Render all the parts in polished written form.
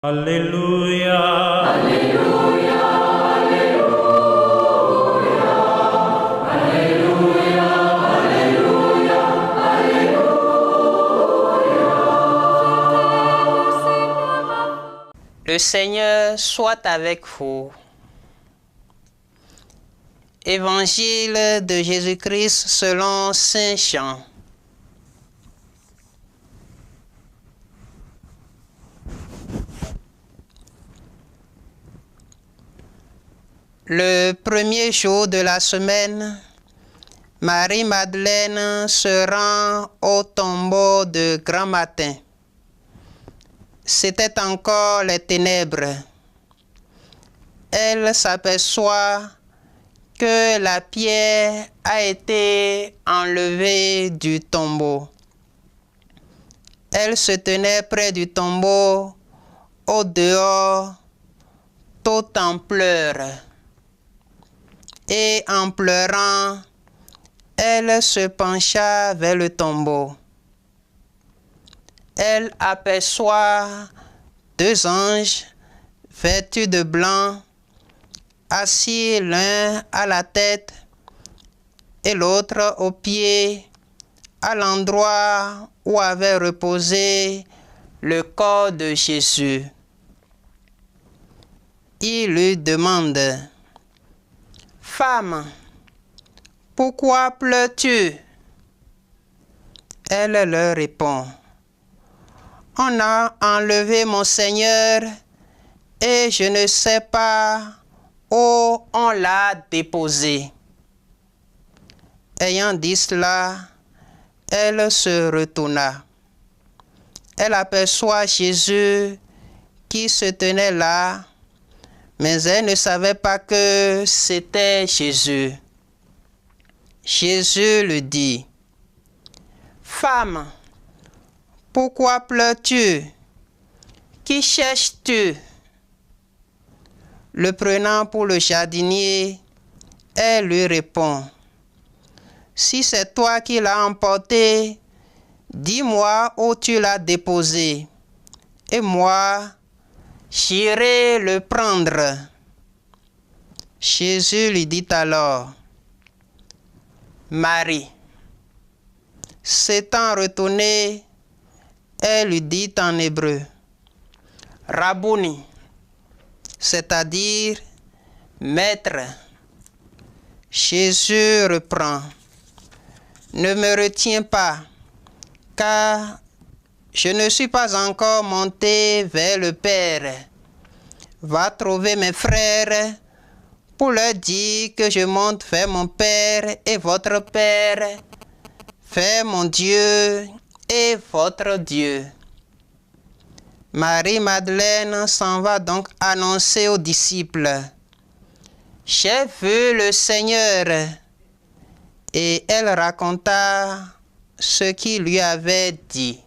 Alléluia. Alléluia, Alléluia, Alléluia, Alléluia, Alléluia. Le Seigneur soit avec vous. Évangile de Jésus-Christ selon Saint Jean. Le premier jour de la semaine, Marie-Madeleine se rend au tombeau de grand matin. C'était encore les ténèbres. Elle s'aperçoit que la pierre a été enlevée du tombeau. Elle se tenait près du tombeau, au dehors, tout en pleurs. Et en pleurant, elle se pencha vers le tombeau. Elle aperçoit deux anges vêtus de blanc, assis l'un à la tête et l'autre aux pieds, à l'endroit où avait reposé le corps de Jésus. Il lui demande: Femme, pourquoi pleures-tu? Elle leur répond: On a enlevé mon Seigneur et je ne sais pas où on l'a déposé. Ayant dit cela, elle se retourna. Elle aperçoit Jésus qui se tenait là, mais elle ne savait pas que c'était Jésus. Jésus lui dit: Femme, pourquoi pleures-tu? Qui cherches-tu? Le prenant pour le jardinier, elle lui répond: Si c'est toi qui l'as emporté, dis-moi où tu l'as déposé, et moi, j'irai le prendre. Jésus lui dit alors: Marie. S'étant retournée, elle lui dit en hébreu: Rabouni, c'est-à-dire Maître. Jésus reprend: Ne me retiens pas, car je ne suis pas encore monté vers le Père. Va trouver mes frères pour leur dire que je monte vers mon Père et votre Père, vers mon Dieu et votre Dieu. Marie-Madeleine s'en va donc annoncer aux disciples: J'ai vu le Seigneur. Et elle raconta ce qu'il lui avait dit.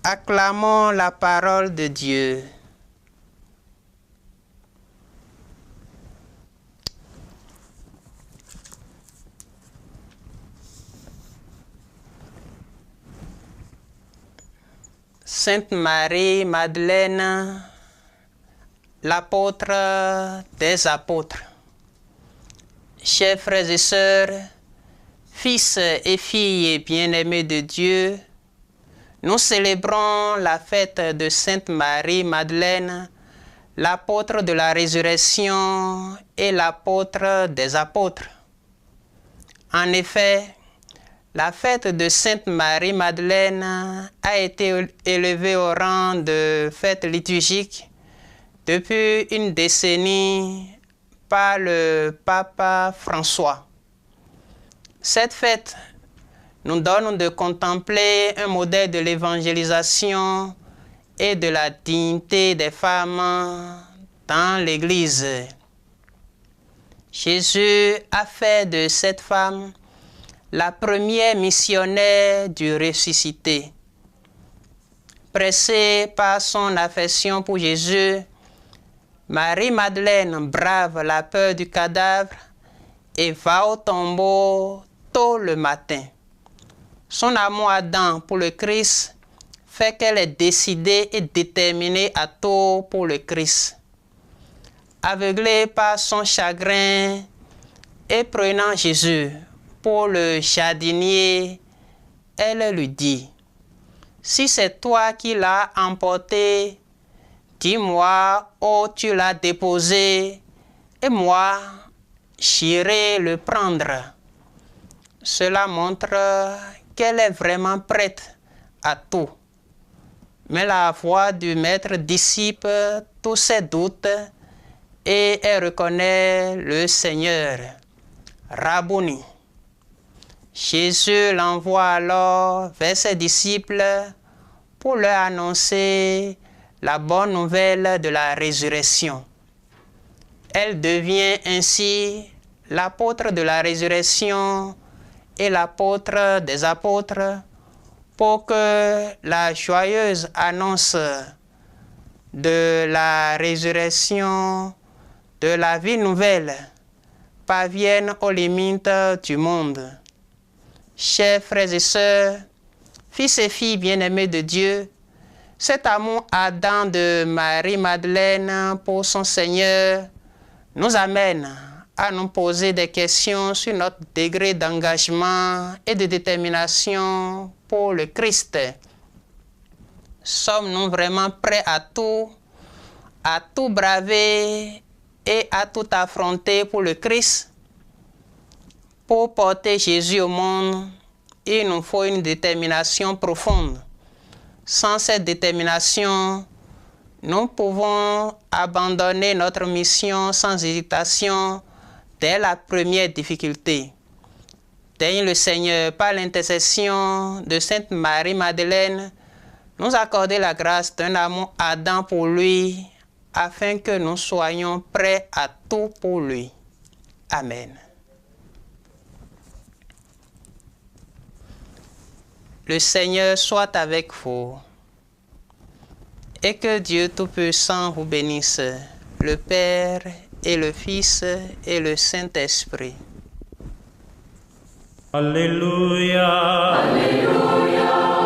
Acclamons la parole de Dieu. Sainte Marie-Madeleine, l'apôtre des apôtres. Chers frères et sœurs, fils et filles bien-aimés de Dieu, nous célébrons la fête de Sainte Marie-Madeleine, l'apôtre de la résurrection et l'apôtre des apôtres. En effet, la fête de Sainte Marie-Madeleine a été élevée au rang de fête liturgique depuis une décennie par le pape François. Cette fête nous donne de contempler un modèle de l'évangélisation et de la dignité des femmes dans l'Église. Jésus a fait de cette femme la première missionnaire du ressuscité. Pressée par son affection pour Jésus, Marie-Madeleine brave la peur du cadavre et va au tombeau tôt le matin. Son amour ardent pour le Christ fait qu'elle est décidée et déterminée à tout pour le Christ. Aveuglée par son chagrin et prenant Jésus pour le jardinier, elle lui dit, « Si c'est toi qui l'as emporté, dis-moi où tu l'as déposé, et moi, j'irai le prendre. » Cela montre qu'elle est vraiment prête à tout. Mais la voix du maître dissipe tous ses doutes et elle reconnaît le Seigneur. Rabouni. Jésus l'envoie alors vers ses disciples pour leur annoncer la bonne nouvelle de la résurrection. Elle devient ainsi l'apôtre de la résurrection et l'apôtre des apôtres pour que la joyeuse annonce de la résurrection, de la vie nouvelle, parvienne aux limites du monde. Chers frères et sœurs, fils et filles bien-aimés de Dieu, cet amour ardent de Marie-Madeleine pour son Seigneur nous amène à nous poser des questions sur notre degré d'engagement et de détermination pour le Christ. Sommes-nous vraiment prêts à tout braver et à tout affronter pour le Christ? Pour porter Jésus au monde, il nous faut une détermination profonde. Sans cette détermination, nous pouvons abandonner notre mission sans hésitation dès la première difficulté. Daigne le Seigneur, par l'intercession de Sainte Marie-Madeleine, nous accorder la grâce d'un amour ardent pour lui, afin que nous soyons prêts à tout pour lui. Amen. Le Seigneur soit avec vous et que Dieu Tout-Puissant vous bénisse, le Père et le Fils et le Saint-Esprit. Alléluia. Alléluia.